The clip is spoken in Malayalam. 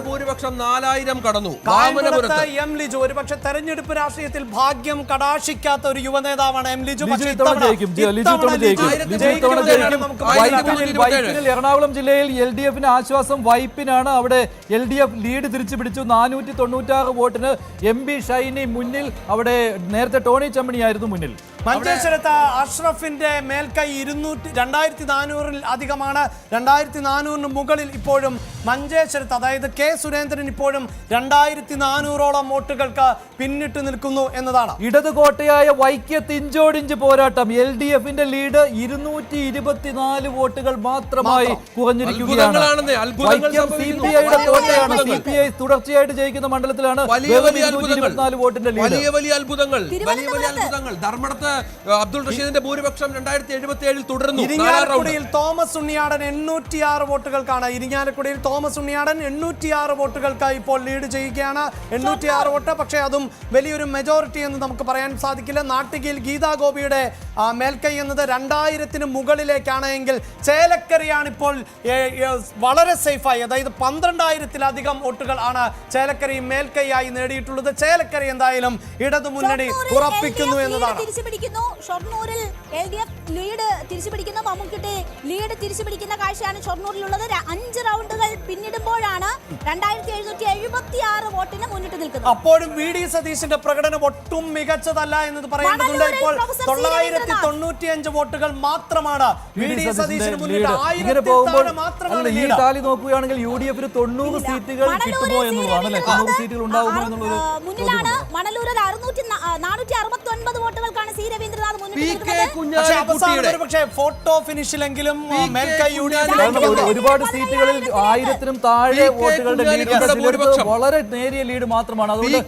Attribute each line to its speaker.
Speaker 1: ഭൂരിപക്ഷം 4000 കടന്നു.
Speaker 2: എം ലിജു ഒരുപക്ഷെ തെരഞ്ഞെടുപ്പ് രാഷ്ട്രീയത്തിൽ ഭാഗ്യം കടാക്ഷിക്കാത്ത ഒരു യുവനേതാവാണ് എം ലിജു.
Speaker 3: എറണാകുളം ജില്ലയിൽ LDF-ന് ആശ്വാസം വൈപ്പിനാണ്. അവിടെ LDF ലീഡ് തിരിച്ചു പിടിച്ചു. 496 വോട്ടിന് MP ഷൈനി മുന്നിൽ. അവിടെ നേരത്തെ ടോണി ചമ്മണിയായിരുന്നു മുന്നിൽ.
Speaker 2: മഞ്ചേശ്വരത്ത് അഷ്റഫിന്റെ മേൽക്കൈ 2400-ൽ അധികമാണ്. 2400-ന് മുകളിൽ ഇപ്പോഴും മഞ്ചേശ്വരത്ത്, അതായത് കെ സുരേന്ദ്രൻ ഇപ്പോഴും 2400ഓളം വോട്ടുകൾക്ക് പിന്നിട്ട് നിൽക്കുന്നു എന്നതാണ്.
Speaker 3: ഇടത് കോട്ടയായ വൈക്കത്ത് ഇഞ്ചോടിഞ്ച് പോരാട്ടം. LDF-ന്റെ ലീഡ് 224 വോട്ടുകൾ മാത്രമായി കുറഞ്ഞിരിക്കുകയാണ്. വൈക്കം CPI-യുടെ കോട്ടയാണ്. CPI തുടർച്ചയായിട്ട് ജയിക്കുന്ന മണ്ഡലത്തിലാണ് 224 വോട്ടിന്റെ ലീഡ്.
Speaker 1: വലിയ അത്ഭുതങ്ങൾ. ധർമ്മടത്ത് അബ്ദുൾ റഷീദിന്റെ ഭൂരിപക്ഷം 2077-ൽ തുടരുന്നു.
Speaker 2: ഇരിങ്ങാലക്കുടിയിൽ തോമസ് ഉണ്ണിയാടൻ 806 വോട്ടുകൾക്കാണ്. ഇരിങ്ങാലക്കുടിയിൽ തോമസ് ഉണ്ണിയാടൻ 806 വോട്ടുകൾക്ക് ഇപ്പോൾ ലീഡ് ചെയ്യുകയാണ്. 806 വോട്ട്, പക്ഷേ അതും വലിയൊരു മെജോറിറ്റി എന്ന് നമുക്ക് പറയാൻ സാധിക്കില്ല. നാട്ടികയിൽ ഗീതാ ഗോപിയുടെ മേൽക്കൈ എന്നത് 2000-ന് മുകളിലേക്കാണ് എങ്കിൽ ചേലക്കരയാണ് ഇപ്പോൾ വളരെ സേഫായി, അതായത് 12000-ലധികം വോട്ടുകൾ ആണ് ചേലക്കരയും മേൽക്കൈയായി നേടിയിട്ടുള്ളത്. ചേലക്കര എന്തായാലും ഇടതു മുന്നണി ഉറപ്പിക്കുന്നു എന്നതാണ്.
Speaker 4: ഷൊർണൂരിൽ LDF ലീഡ് തിരിച്ചുപിടിക്കുന്ന മമ്മൂക്കിയുടെ ലീഡ് തിരിച്ചുപിടിക്കുന്ന കാഴ്ചയാണ് ഷൊർണൂരിലുള്ളത്. 5 റൗണ്ടുകൾ പിന്നിടുമ്പോഴാണ് 2776 വോട്ടിന് മുന്നിട്ട് നിൽക്കുന്നത്.
Speaker 2: അപ്പോഴും VD സതീശന്റെ പ്രകടനം ഒട്ടും മികച്ചതല്ല എന്ന് പറയേണ്ടതുണ്ട്. ഇപ്പോൾ 995 വോട്ടുകൾ മാത്രമാണ് VD സതീശന് മുന്നിട്ട്. 1000 മാത്രമാണ്
Speaker 3: ഈ താലി നോക്കുകയാണെങ്കിൽ UDF-ന് 90 സീറ്റുകൾ കിട്ടുമോ എന്നുള്ളതാണ്. 90 സീറ്റുകൾ ഉണ്ടാകുമോ എന്നുള്ളത്
Speaker 4: മുന്നിലാണ്. മണലൂരിൽ 469 വോട്ടുകൾക്കാണ് സി രവീന്ദ്രനാഥ് മുന്നിട്ട്
Speaker 2: പക്ഷേ ഫോട്ടോ ഫിനിഷിലെങ്കിലും
Speaker 3: ഒരുപാട് സീറ്റുകളിൽ 1000-നും താഴെ വോട്ടുകളുടെ ലീഡ് വളരെ നേരിയ ലീഡ് മാത്രമാണ്. അതുകൊണ്ട്